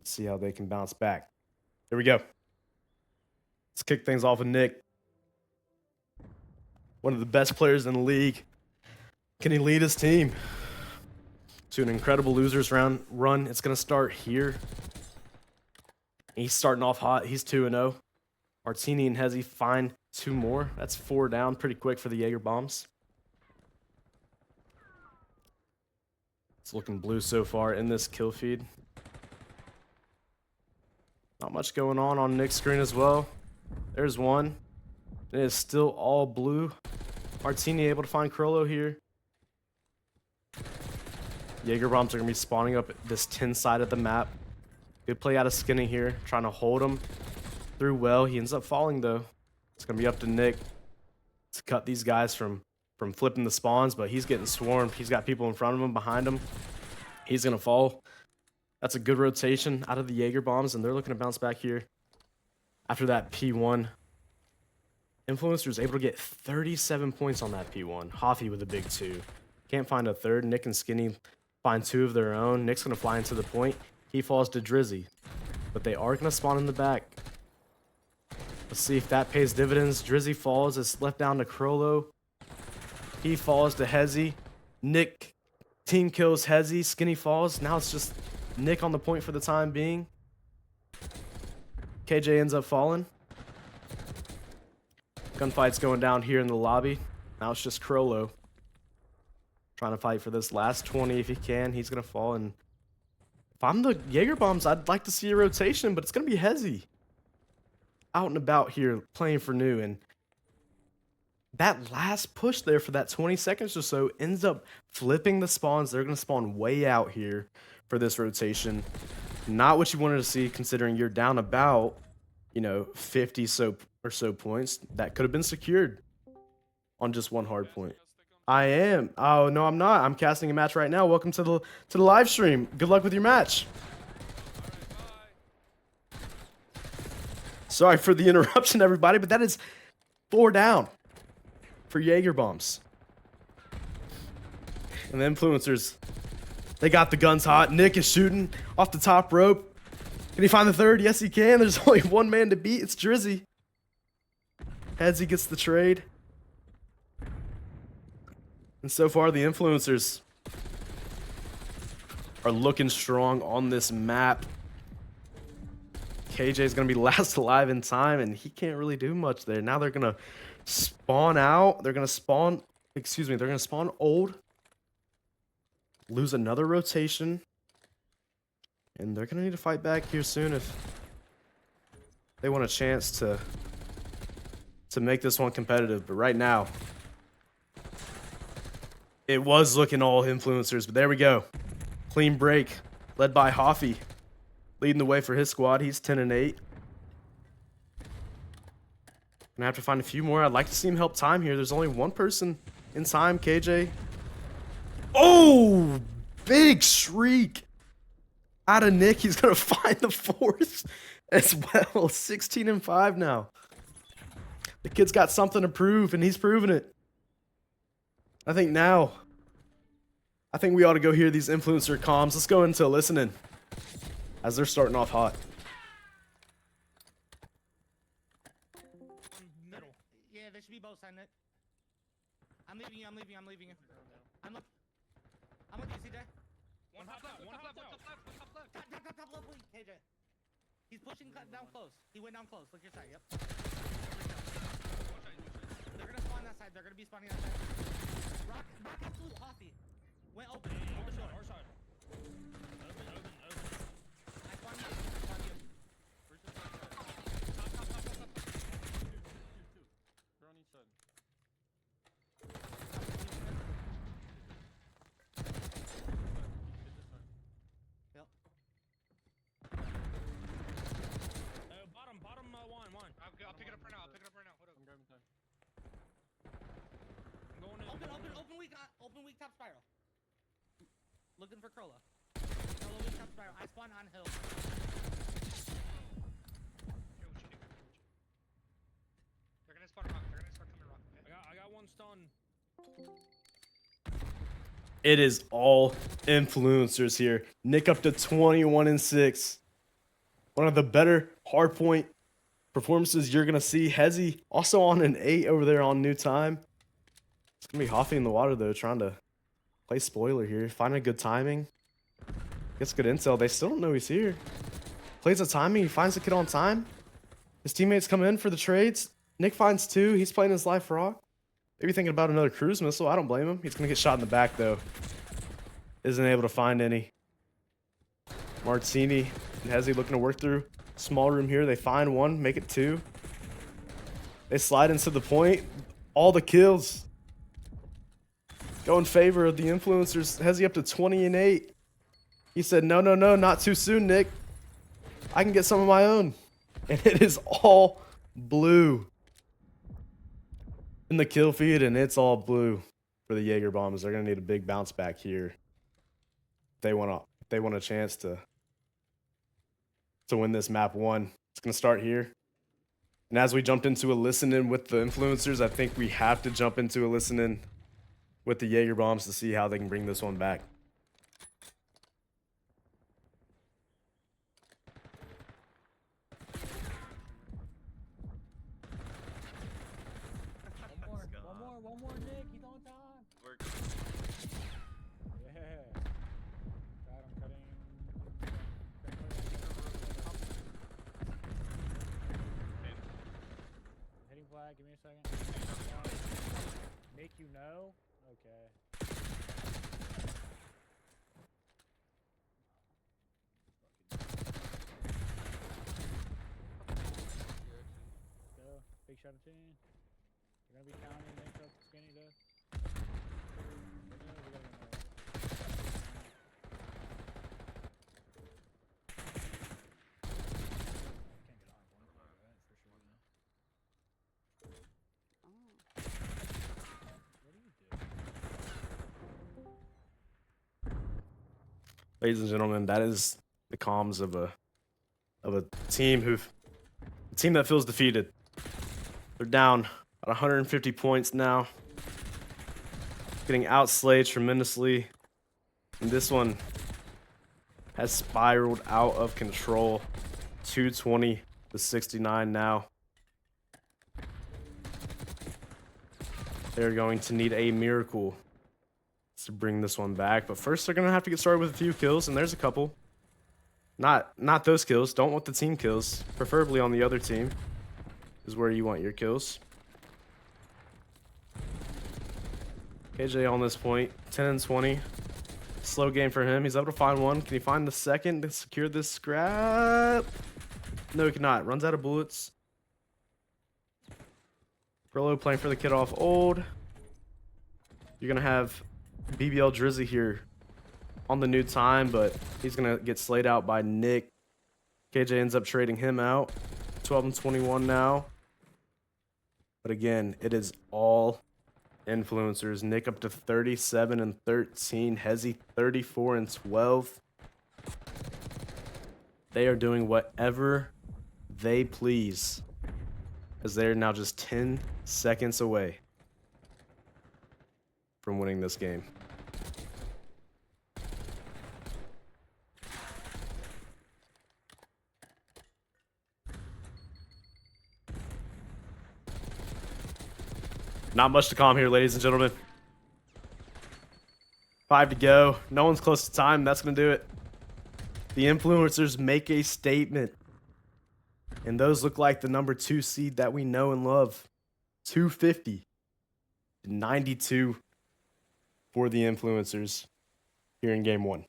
See how they can bounce back. Here we go. Let's kick things off with Nick. One of the best players in the league. Can he lead his team to an incredible losers round run? It's going to start here. He's starting off hot. He's 2-0. Martini and Hezzy find 2 more. That's 4 down pretty quick for the Jager bombs. It's looking blue so far in this kill feed. Not much going on Nick's screen as well. There's one. It is still all blue. Martini able to find Crollo here. Jager bombs are going to be spawning up this 10 side of the map. Good play out of Skinny here, trying to hold him through well. He ends up falling though. It's going to be up to Nick to cut these guys from flipping the spawns, but he's getting swarmed. He's got people in front of him, behind him. He's going to fall. That's a good rotation out of the Jager bombs, and they're looking to bounce back here after that P1. Influencer is able to get 37 points on that P1. Hoffy with a big 2. Can't find a third. Nick and Skinny find 2 of their own. Nick's going to fly into the point. He falls to Drizzy, but they are going to spawn in the back. Let's see if that pays dividends. Drizzy falls. It's left down to Crollo. He falls to Hezzy. Nick team kills Hezzy. Skinny falls. Now it's just Nick on the point for the time being. KJ ends up falling. Gunfight's going down here in the lobby. Now it's just Crollo trying to fight for this last 20 if he can. He's going to fall. And if I'm the Jager bombs, I'd like to see a rotation, but it's going to be Hezzy out and about here playing for new. And that last push there for that 20 seconds or so ends up flipping the spawns. They're going to spawn way out here for this rotation. Not what you wanted to see, considering you're down about, 50 or so points. That could have been secured on just one hard point. I am. Oh, no, I'm not. I'm casting a match right now. Welcome to the live stream. Good luck with your match. Sorry for the interruption, everybody, but that is 4 down for Jager bombs. And the influencers, they got the guns hot. Nick is shooting off the top rope. Can he find the third? Yes, he can. There's only one man to beat. It's Drizzy. Hezzy gets the trade. And so far, the influencers are looking strong on this map. KJ is going to be last alive in time, and he can't really do much there. Now they're going to spawn out. They're going to spawn, they're going to spawn old. Lose another rotation. And they're going to need to fight back here soon if they want a chance to make this one competitive. But right now, it was looking all influencers, but there we go. Clean break, led by Hoffy, leading the way for his squad. He's 10-8. Gonna have to find a few more. I'd like to see him help time here. There's only one person in time, KJ. Oh, big shriek out of Nick. He's gonna find the 4th as well. 16-5 now. The kid's got something to prove, and he's proven it. I think we ought to go hear these influencer comms. Let's go into listening as they're starting off hot. Middle. Yeah, they should be both signed it. I'm leaving you. I'm with you, CJ. One top left. Top left, please, KJ. He's pushing down close. He went down close. Look your side, yep. They're gonna spawn that side. They're gonna be spawning that side. Rock up blue, Hoffy. Went open. Open door. Our side. Open. I spawned you. Where's the side? Top. Two. They're on each side. Yep. Bottom one. I'll pick it up right now. Hold up. I'm grabbing time. I'm going in. Open weak top spiral. Looking for Crollo. No, weak top spiral. I spawned on hill. They're gonna spawn rock. They're gonna start coming rock. Okay? I got one stun. It is all influencers here. Nick up to 21-6. One of the better hardpoint performances you're going to see. Hezzy also on an 8 over there on new time. It's going to be Hoffy in the water, though, trying to play spoiler here. Finding good timing. Gets good intel. They still don't know he's here. Plays the timing. He finds the kid on time. His teammates come in for the trades. Nick finds 2. He's playing his life rock. Maybe thinking about another cruise missile. I don't blame him. He's going to get shot in the back, though. Isn't able to find any. Martini and Hezzy looking to work through. Small room here. They find 1. Make it 2. They slide into the point. All the kills go in favor of the influencers. Hezzy up to 20 and 8. He said, no, no, no, not too soon, Nick. I can get some of my own. And it is all blue in the kill feed, and it's all blue for the Jager bombs. They're going to need a big bounce back here. They want a chance to win this map 1. It's going to start here. And as we jumped into a listening with the influencers, I think we have to jump into a listening with the Jager bombs to see how they can bring this one back. One more, Nick. He's on time. Work. Yeah. God, I'm cutting. Hitting flag. Give me a second. Make you know? Okay. Go. Big shot of 10. You're gonna be counting, make up skinny though. Ladies and gentlemen, that is the comms of a team that feels defeated. They're down at 150 points now. Getting outslayed tremendously. And this one has spiraled out of control. 220 to 69 now. They're going to need a miracle to bring this one back. But first, they're going to have to get started with a few kills, and there's a couple. Not those kills. Don't want the team kills. Preferably on the other team is where you want your kills. KJ on this point, 10 and 20. Slow game for him. He's able to find 1. Can he find the second to secure this scrap? No, he cannot. Runs out of bullets. Brillo playing for the kid off old. You're going to have BBL Drizzy here on the new time, but he's going to get slayed out by Nick. KJ ends up trading him out. 12 and 21 now. But again, it is all influencers. Nick up to 37 and 13. Hezzy 34 and 12. They are doing whatever they please, as they're now just 10 seconds away from winning this game. Not much to calm here, ladies and gentlemen. 5 to go. No one's close to time. That's going to do it. The influencers make a statement. And those look like the number 2 seed that we know and love. 250 to 92 for the influencers here in game 1.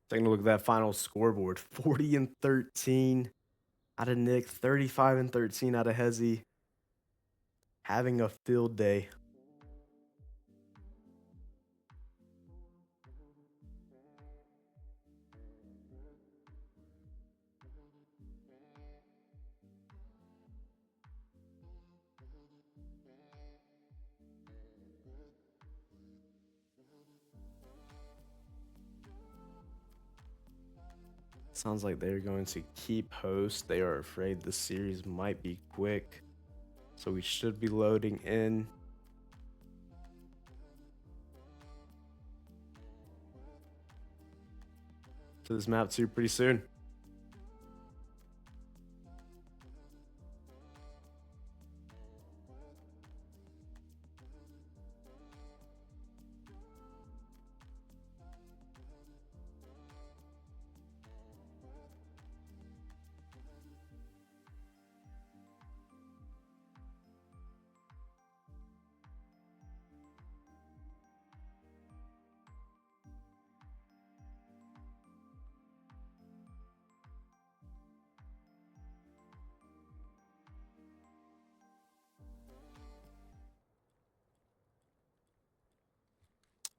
Taking a look at that final scoreboard. 40 and 13 out of Nick. 35 and 13 out of Hezzy. Having a field day. Sounds like they're going to keep host. They are afraid the series might be quick. So we should be loading in. To this map too pretty soon.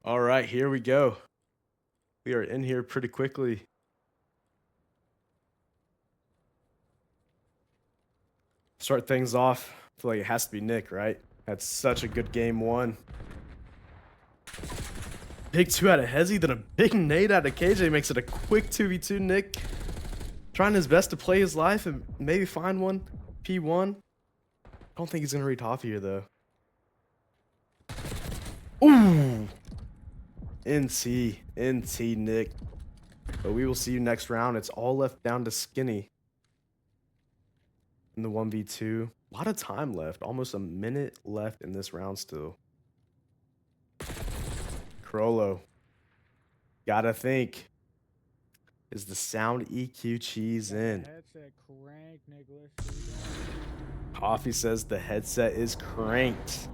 All right, here we go. We are in here pretty quickly. Start things off. I feel like it has to be Nick, right? That's such a good game one. Big 2 out of Hezzy, then a big nade out of KJ makes it a quick 2v2. Nick trying his best to play his life and maybe find one. P1. I don't think he's going to read off here, though. Ooh! NT, Nick. But we will see you next round. It's all left down to Skinny in the 1v2. A lot of time left. Almost a minute left in this round still. Crollo. Gotta think. Is the sound EQ cheese in? Headset crank, Nicholas. Coffee says the headset is cranked.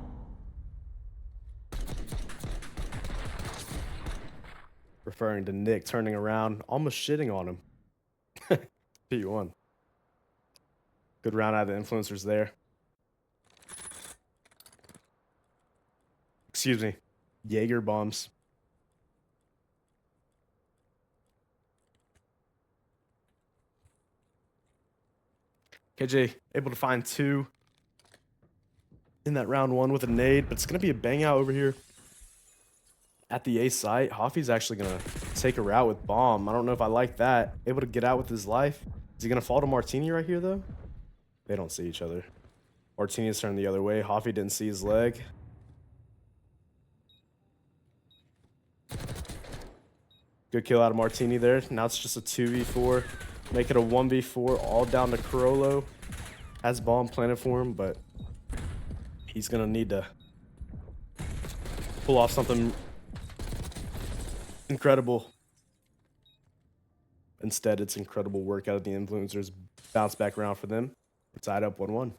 Referring to Nick turning around, almost shitting on him. P1. Good round out of the influencers there. Excuse me. Jager bombs. KJ able to find 2 in that round 1 with a nade, but it's going to be a bang out over here at the A site. Hoffy's actually going to take a route with bomb. I don't know if I like that. Able to get out with his life. Is he going to fall to Martini right here, though? They don't see each other. Martini's turned the other way. Hoffy didn't see his leg. Good kill out of Martini there. Now it's just a 2v4. Make it a 1v4 all down to Crollo. Has bomb planted for him, but he's going to need to pull off something incredible. Instead, it's incredible work out of the influencers. Bounce back around for them. We're tied up 1-1.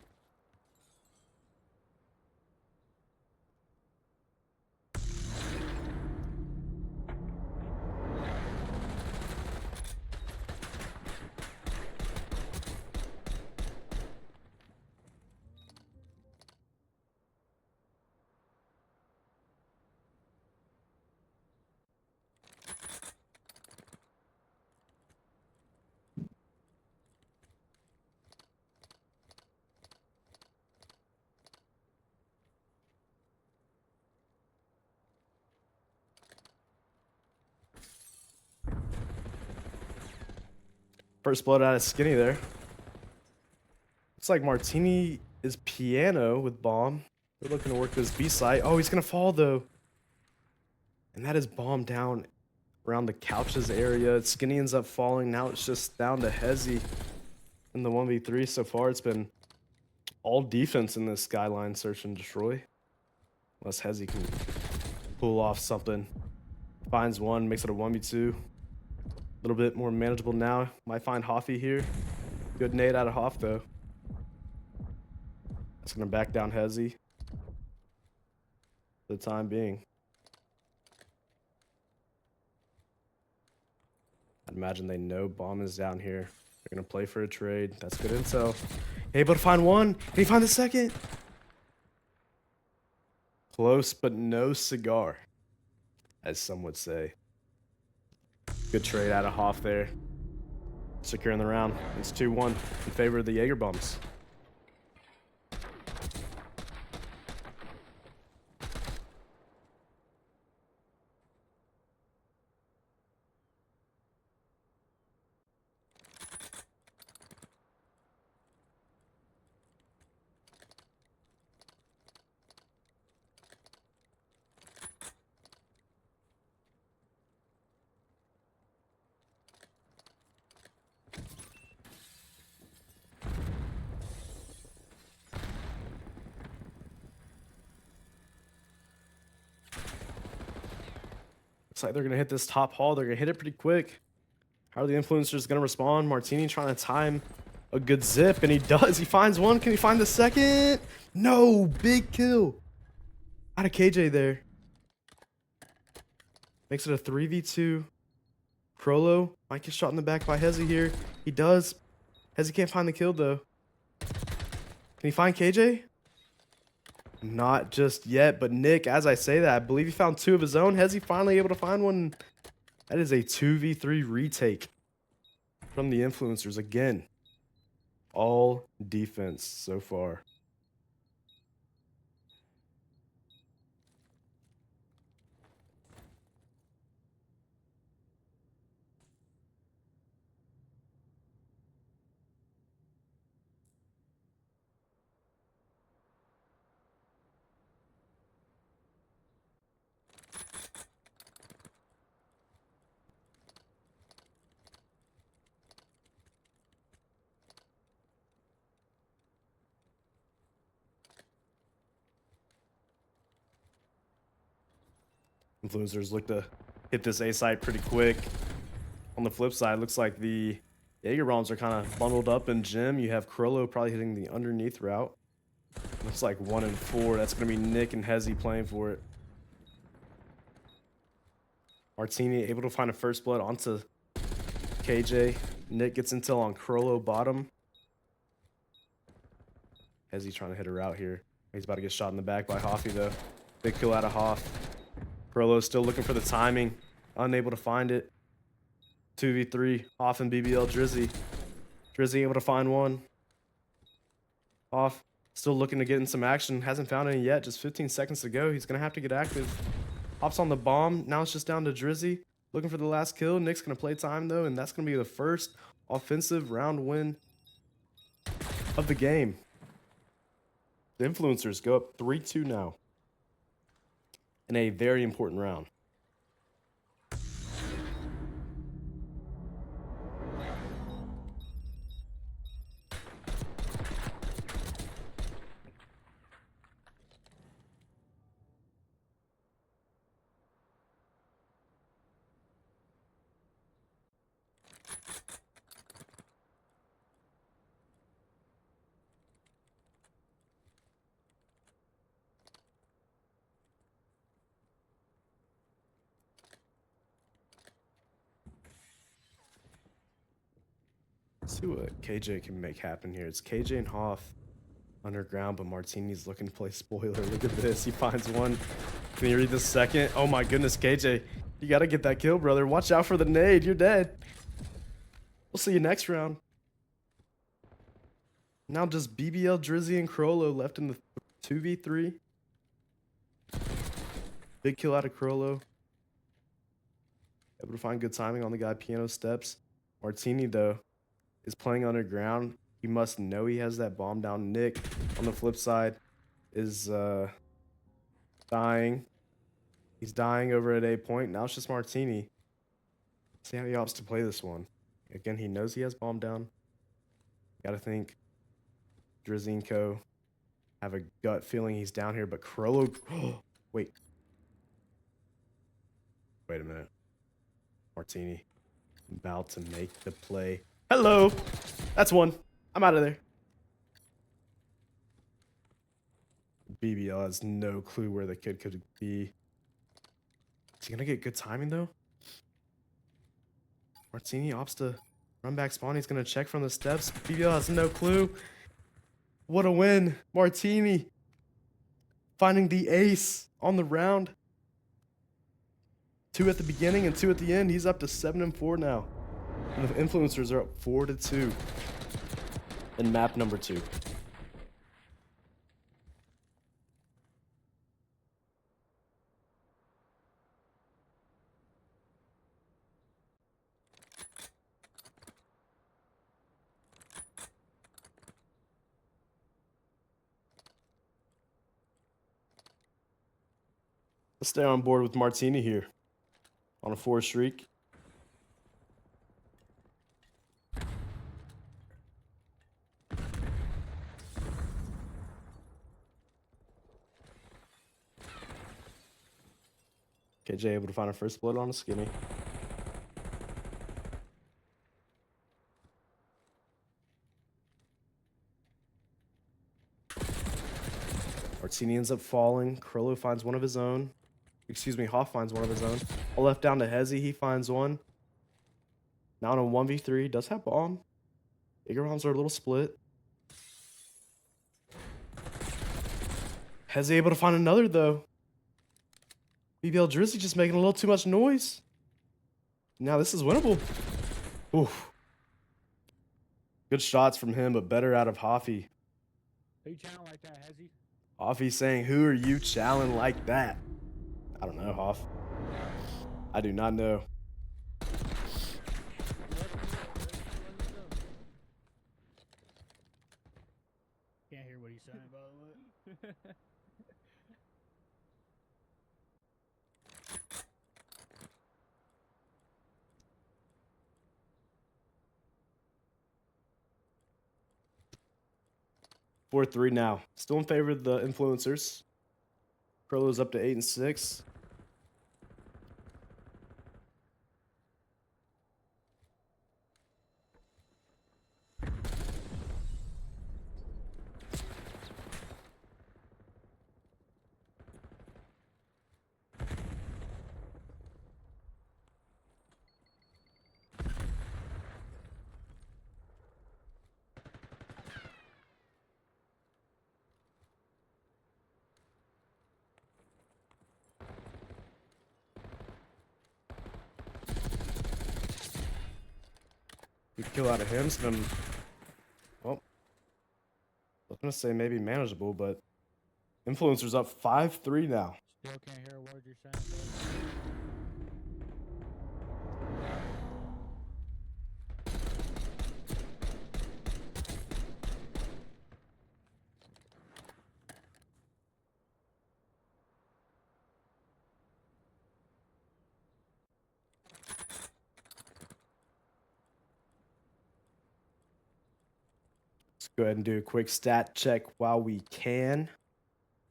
First blood out of Skinny there. Looks like Martini is piano with bomb. They're looking to work this B site. Oh, he's going to fall, though. And that is bomb down around the couches area. Skinny ends up falling. Now it's just down to Hezzy in the 1v3 so far. It's been all defense in this Skyline search and destroy. Unless Hezzy can pull off something. Finds one, makes it a 1v2. A little bit more manageable now. Might find Hoffy here. Good nade out of Hoff, though. That's going to back down Hezzy for the time being. I'd imagine they know bomb is down here. They're going to play for a trade. That's good intel. Able to find one. Can he find the second? Close, but no cigar, as some would say. Good trade out of Hoff there. Securing the round. It's 2-1 in favor of the Jager bombs. Looks like they're going to hit this top hall. They're going to hit it pretty quick. How are the influencers going to respond? Martini trying to time a good zip, and he does. He finds one. Can he find the second? No, big kill. Out of KJ there. Makes it a 3v2. Prolo might get shot in the back by Hezi here. He does. Hezi can't find the kill, though. Can he find KJ? Not just yet, but Nick, as I say that, I believe he found 2 of his own. Hezi finally able to find one. That is a 2v3 retake from the influencers again. All defense so far. Influencers look to hit this A site pretty quick. On the flip side, looks like the Jager bombs are kind of bundled up in gym. You have Krollo probably hitting the underneath route. Looks like 1 and 4. That's going to be Nick and Hezi playing for it. Martini able to find a first blood onto KJ. Nick gets intel on Krollo bottom. Hezi trying to hit her out here. He's about to get shot in the back by Hoffy though. Big kill out of Hoff. Krollo still looking for the timing. Unable to find it. 2v3. Hoff and BBL Drizzy. Drizzy able to find one. Hoff still looking to get in some action. Hasn't found any yet. Just 15 seconds to go. He's going to have to get active. Hops on the bomb. Now it's just down to Drizzy. Looking for the last kill. Nick's going to play time though. And that's going to be the first offensive round win of the game. The influencers go up 3-2 now. In a very important round. Let's see what KJ can make happen here. It's KJ and Hoff underground, but Martini's looking to play spoiler. Look at this. He finds one. Can you read the second? Oh my goodness, KJ. You got to get that kill, brother. Watch out for the nade. You're dead. We'll see you next round. Now just BBL, Drizzy, and Krollo left in the 2v3. Big kill out of Krollo. Able to find good timing on the guy piano steps. Martini, though, is playing underground. He must know he has that bomb down. Nick, on the flip side, is dying. He's dying over at A point. Now it's just Martini. See how he opts to play this one. Again, he knows he has bomb down. Gotta think Drizzy and Co. have a gut feeling he's down here, but Krollo... Wait. Wait a minute. Martini about to make the play. Hello! That's one. I'm out of there. BBL has no clue where the kid could be. Is he gonna get good timing though? Martini opts to run back spawn. He's gonna check from the steps. BBL has no clue. What a win. Martini finding the ace on the round. 2 at the beginning and 2 at the end. He's up to 7 and 4 now. And the influencers are up 4-2 in map number 2. Let's stay on board with Martini here on a 4 streak. KJ able to find a first blood on a skinny. Martini ends up falling. Krollo finds one of his own. Excuse me, Hoff finds one of his own. All left down to Hezzy. He finds one. Now on a 1v3. Does have bomb. Jager bombs are a little split. Hezzy able to find another, though. BBL Drizzy just making a little too much noise. Now this is winnable. Oof. Good shots from him, but better out of Hoffy. Who channel like that, has he? Hoffy saying, "Who are you challenging like that?" I don't know, Hoff. I do not know. Can't hear what he's saying, by the way. 4-3 now. Still in favor of the influencers. Krollo's up to 8-6. Good kill out of him. It's been, well, I was going to say maybe manageable, but influencers up 5-3 now. Still can't hear a word you're saying, bro. Let's go ahead and do a quick stat check while we can,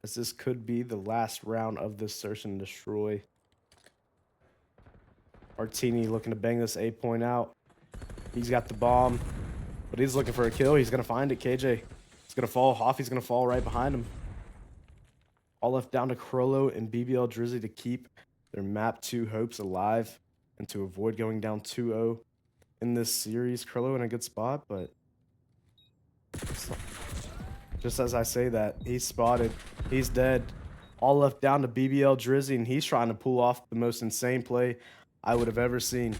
as this could be the last round of this search and destroy. Martini looking to bang this A-point out. He's got the bomb, but he's looking for a kill. He's going to find it. KJ is going to fall. Hoffy's going to fall right behind him. All left down to Krollo and BBL Drizzy to keep their map 2 hopes alive and to avoid going down 2-0 in this series. Krollo in a good spot, but just as I say that, he's spotted. He's dead. All left down to BBL Drizzy, and he's trying to pull off the most insane play I would have ever seen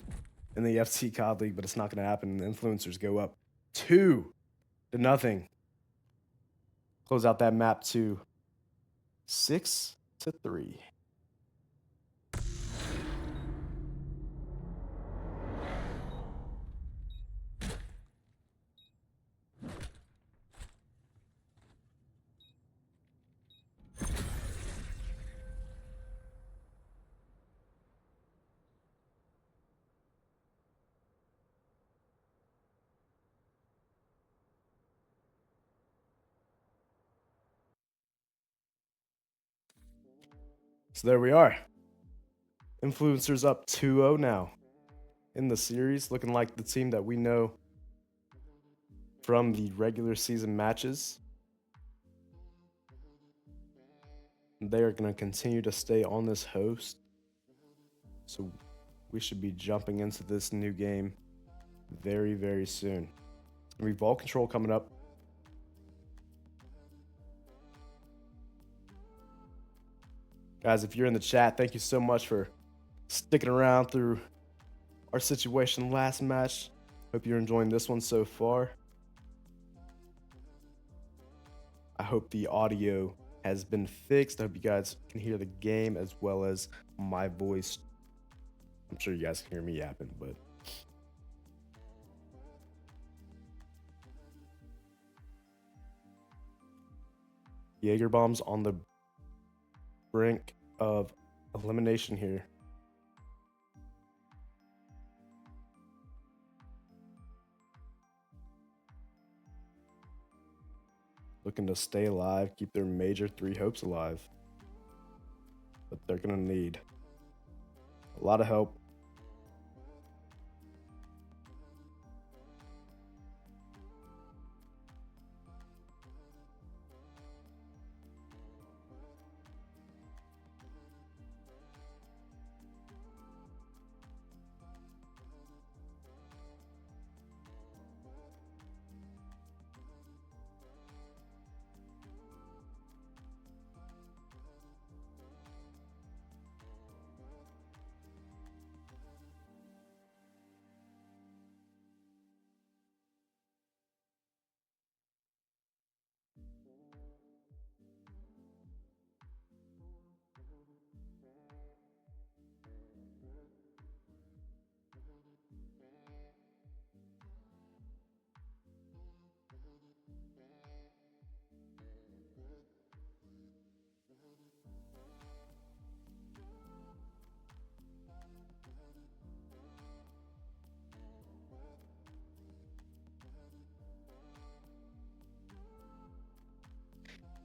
in the FC COD League, but it's not going to happen. The influencers go up 2-0. Close out that map to 6-3. So there we are. Influencers up 2-0 now in the series, looking like the team that we know from the regular season matches. They are going to continue to stay on this host. So we should be jumping into this new game very, very soon. It's going to be ball control coming up. Guys, if you're in the chat, thank you so much for sticking around through our situation last match. Hope you're enjoying this one so far. I hope the audio has been fixed. I hope you guys can hear the game as well as my voice. I'm sure you guys can hear me yapping, but Jager bombs on the brink of elimination here. Looking to stay alive, keep their major 3 hopes alive. But they're going to need A lot of help.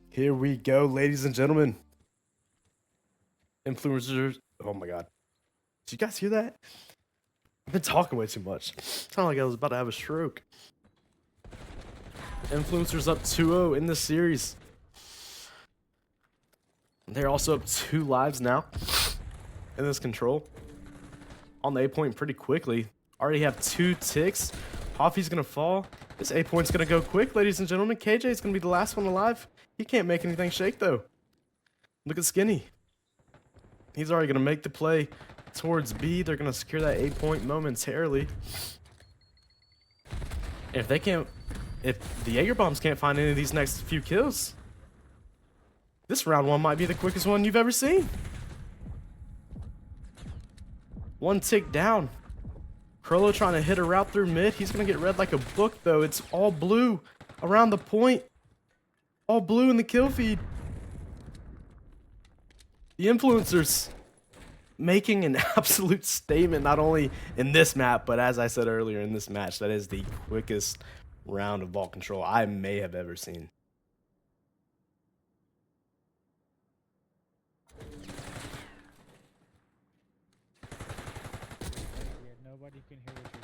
Here we go, ladies and gentlemen. Influencers. Oh my god. Did you guys hear that? I've been talking way too much. Sounded like I was about to have a stroke. Influencers up 2-0 in the series. They're also up 2 lives now in this control. On the A point pretty quickly. Already have 2 ticks. Hoffy's gonna fall. This A point's gonna go quick, ladies and gentlemen. KJ's gonna be the last one alive. He can't make anything shake though. Look at Skinny. He's already gonna make the play towards B. They're gonna secure that A point momentarily. If the Jager bombs can't find any of these next few kills, this round 1 might be the quickest one you've ever seen. 1 tick down. Crollo trying to hit a route through mid. He's gonna get read like a book though. It's all blue around the point. All blue in the kill feed. The influencers making an absolute statement, not only in this map, but as I said earlier in this match, that is the quickest round of ball control I may have ever seen. Yeah, nobody can hear what you're saying.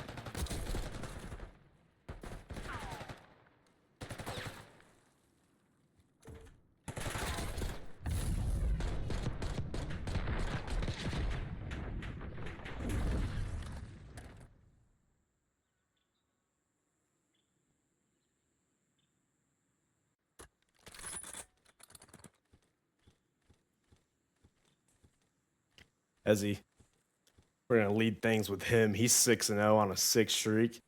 Ezzy, we're going to lead things with him. He's 6-0 on a 6 streak.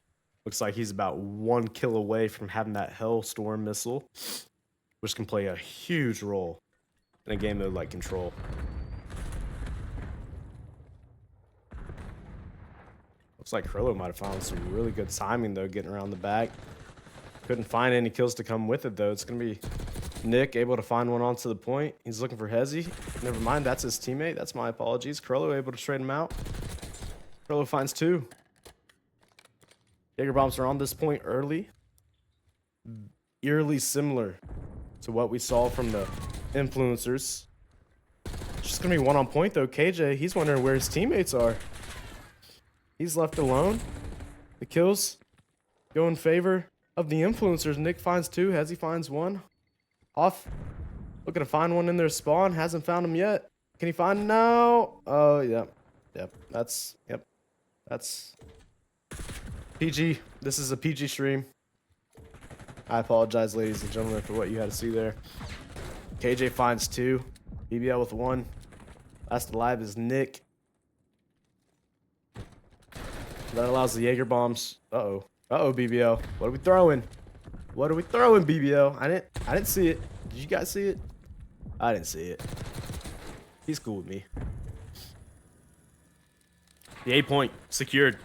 Looks like he's about 1 kill away from having that Hellstorm missile, which can play a huge role in a game mode like Control. Looks like Crollo might have found some really good timing, though, getting around the back. Couldn't find any kills to come with it, though. It's going to be Nick able to find one onto the point. He's looking for Hezzy. Never mind, that's his teammate. That's my apologies. Crollo able to trade him out. Crollo finds 2. Jager bombs are on this point early. Eerily similar to what we saw from the influencers. It's just going to be 1 on point, though. KJ, he's wondering where his teammates are. He's left alone. The kills go in favor of the influencers. Nick finds 2. Hezzy finds 1. Off. Looking to find one in their spawn. Hasn't found him yet. Can he find him now? Oh, yep. Yep. That's PG. This is a PG stream. I apologize, ladies and gentlemen, for what you had to see there. KJ finds 2. BBL with 1. Last alive is Nick. That allows the Jager bombs. Uh-oh. Uh-oh, BBL. What are we throwing? What are we throwing, BBL? I didn't see it. Did you guys see it? I didn't see it. He's cool with me. The A point secured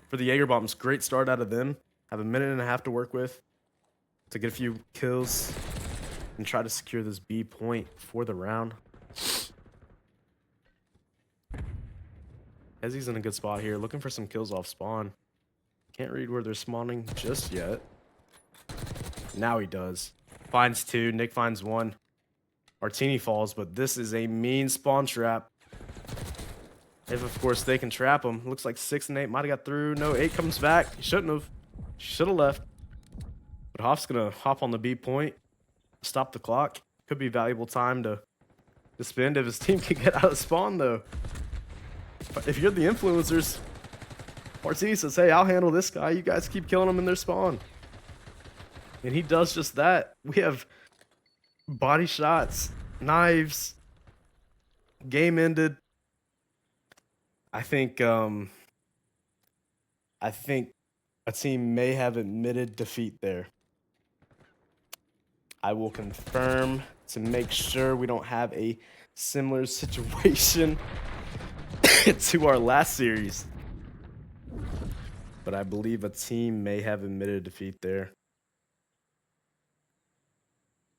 for the Jager bombs. Great start out of them. Have a minute and a half to work with to get a few kills and try to secure this B point for the round. Ezzy's in a good spot here, looking for some kills off spawn. Can't read where they're spawning just yet. Now he does. Finds 2. Nick finds 1. Martini falls, but this is a mean spawn trap. If, of course, they can trap him. Looks like 6 and 8 might have got through. No, 8 comes back. He shouldn't have. Should have left. But Hoff's going to hop on the B point. Stop the clock. Could be valuable time to spend if his team can get out of spawn, though. But if you're the influencers, Martini says, hey, I'll handle this guy. You guys keep killing him in their spawn. And he does just that. We have body shots, knives, game ended. I think a team may have admitted defeat there. I will confirm to make sure we don't have a similar situation to our last series. But I believe a team may have admitted defeat there.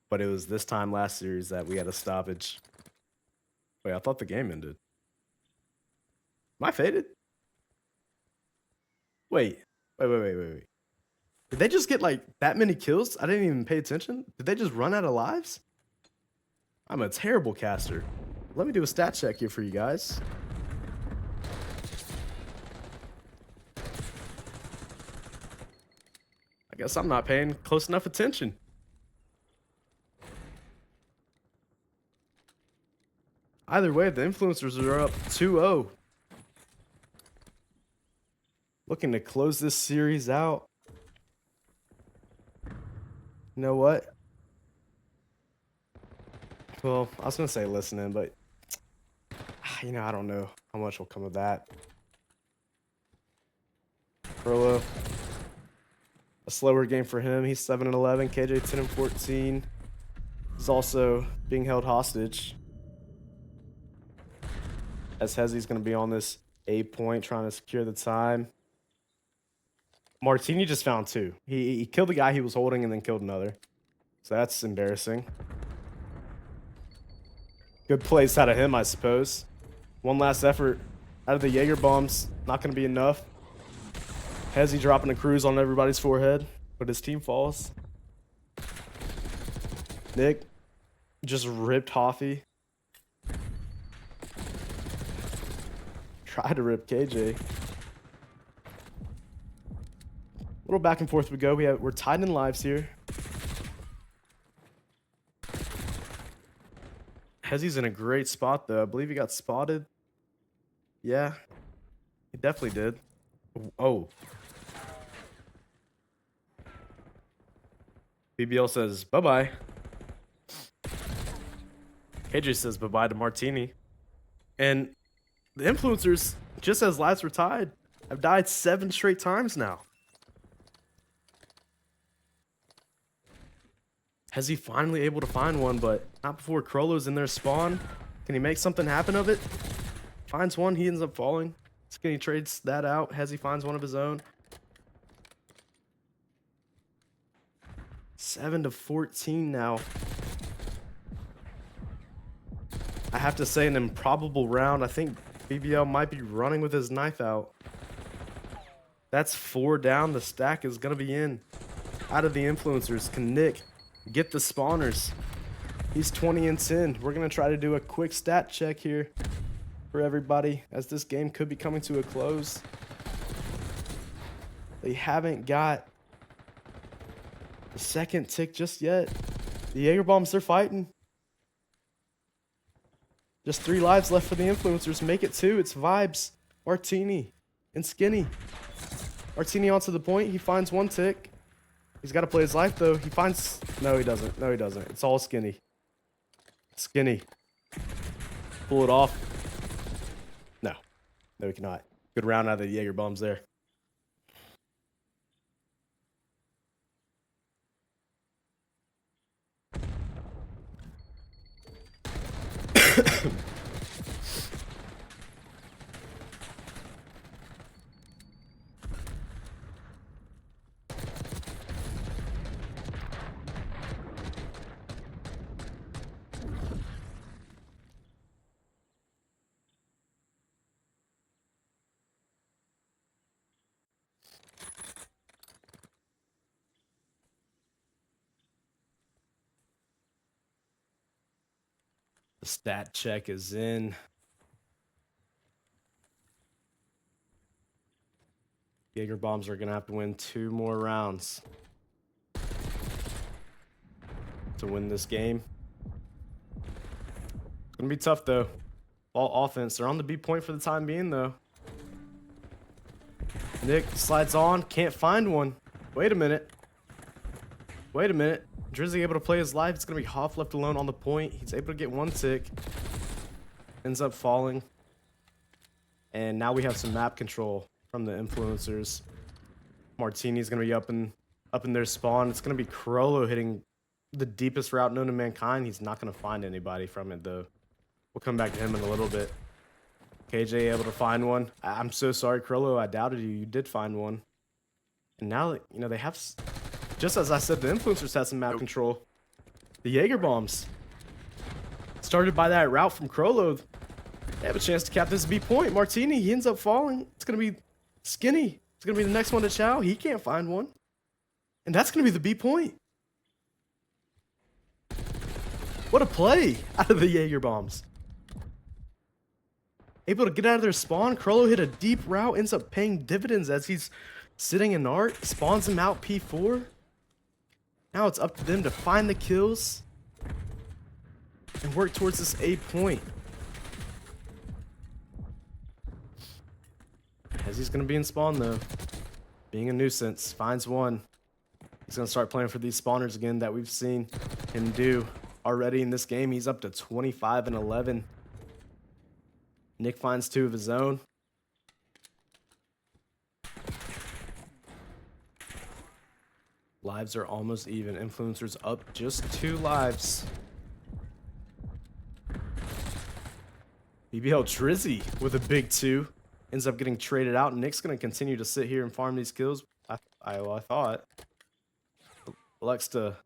But it was this time last series that we had a stoppage. Wait, I thought the game ended. Am I faded? Wait. Did they just get like that many kills? I didn't even pay attention. Did they just run out of lives? I'm a terrible caster. Let me do a stat check here for you guys. I guess I'm not paying close enough attention. Either way, the influencers are up 2-0. Looking to close this series out. You know what? Well, I was going to say listening, but you know, I don't know how much will come of that. Frollo. A slower game for him. He's 7-11. KJ 10-14. He's also being held hostage. As Hezzy's going to be on this A point trying to secure the time. Martini just found 2. He killed the guy he was holding and then killed another. So that's embarrassing. Good plays out of him, I suppose. One last effort out of the Jager bombs. Not going to be enough. Hezzy dropping a cruise on everybody's forehead, but his team falls. Nick just ripped Hoffy. Tried to rip KJ. A little back and forth we go. We're tied in lives here. Hezzy's in a great spot, though. I believe he got spotted. Yeah, he definitely did. Oh. BBL says bye-bye. KJ says bye-bye to Martini. And the influencers, just as lives were tied, have died 7 straight times now. Has he finally able to find one, but not before Krolo's in their spawn? Can he make something happen of it? Finds one, he ends up falling. Skinny trades that out. Hezzy finds one of his own. 7-14 now. I have to say, an improbable round. I think BBL might be running with his knife out. That's 4 down. The stack is going to be in. Out of the influencers. Can Nick get the spawners? He's 20-10. We're going to try to do a quick stat check here for everybody, as this game could be coming to a close. They haven't got the second tick just yet. The Jager bombs, they're fighting. Just 3 lives left for the influencers. Make it 2. It's Vibes, Martini, and Skinny. Martini onto the point. He finds 1 tick. He's got to play his life, though. He finds... No, he doesn't. No, he doesn't. It's all Skinny. Skinny. Pull it off. No. No, he cannot. Good round out of the Jager bombs there. The stat check is in. Jager bombs are gonna have to win 2 more rounds to win this game. It's gonna be tough though. Ball offense. They're on the B point for the time being though. Nick slides on, can't find one. Wait a minute. Wait a minute. Drizzy able to play his life. It's gonna be Hoff left alone on the point. He's able to get 1 tick. Ends up falling. And now we have some map control from the influencers. Martini's gonna be up in their spawn. It's gonna be Crollo hitting the deepest route known to mankind. He's not gonna find anybody from it though. We'll come back to him in a little bit. KJ able to find one. I'm so sorry, Crollo. I doubted you. You did find one. And now, you know, they have, just as I said, the influencers had some map control. The Jaeger bombs, started by that route from Crollo, they have a chance to cap this B point. Martini, he ends up falling. It's going to be Skinny. It's going to be the next one to chow. He can't find one. And that's going to be the B point. What a play out of the Jaeger bombs. Able to get out of their spawn. Crollo hit a deep route, ends up paying dividends as he's sitting in art. Spawns him out P4. Now it's up to them to find the kills and work towards this A point. As he's going to be in spawn though. Being a nuisance. Finds one. He's going to start playing for these spawners again that we've seen him do already in this game. He's up to 25 and 11. Nick finds 2 of his own. Lives are almost even. Influencers up just 2 lives. BBL Drizzy with a big 2. Ends up getting traded out. Nick's going to continue to sit here and farm these kills. I thought. Elects to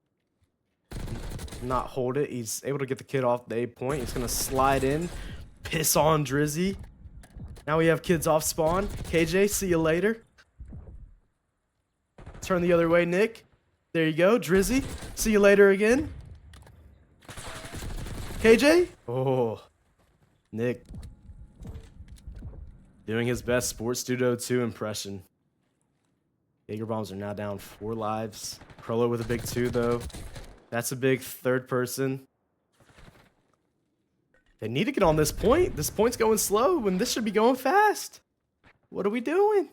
not hold it. He's able to get the kid off the A point. He's going to slide in. Piss on Drizzy. Now we have kids off spawn. KJ, see you later. Turn the other way, Nick. There you go, Drizzy. See you later again. KJ? Oh, Nick. Doing his best Sports Studio 2 impression. Jaeger bombs are now down 4 lives. Crollo with a big 2, though. That's a big 3rd person. They need to get on this point. This point's going slow when this should be going fast. What are we doing?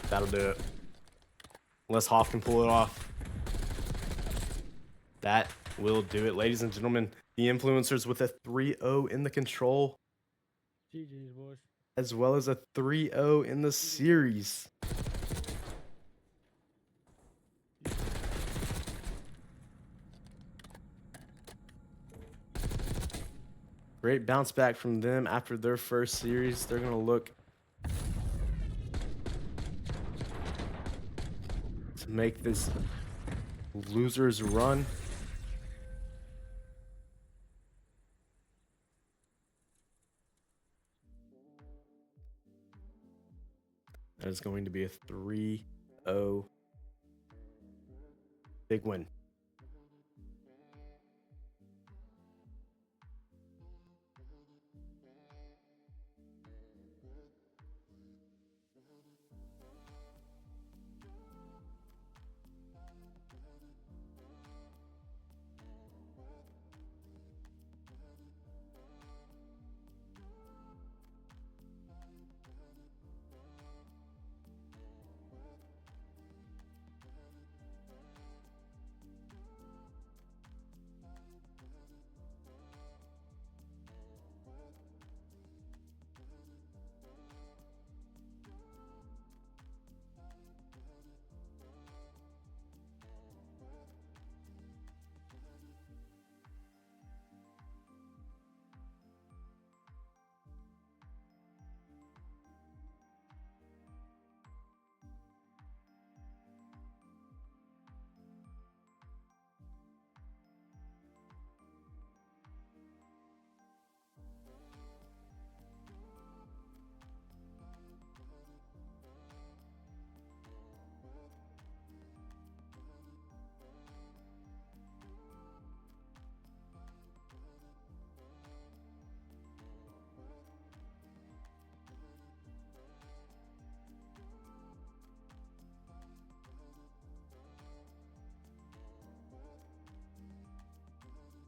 That'll do it. Unless Hoff can pull it off. That will do it, ladies and gentlemen. The influencers with a 3-0 in the control, GG's, boys. as well as a 3-0 in the series. Great bounce back from them after their first series. They're going to look to make this losers run. That is going to be a 3-0 big win.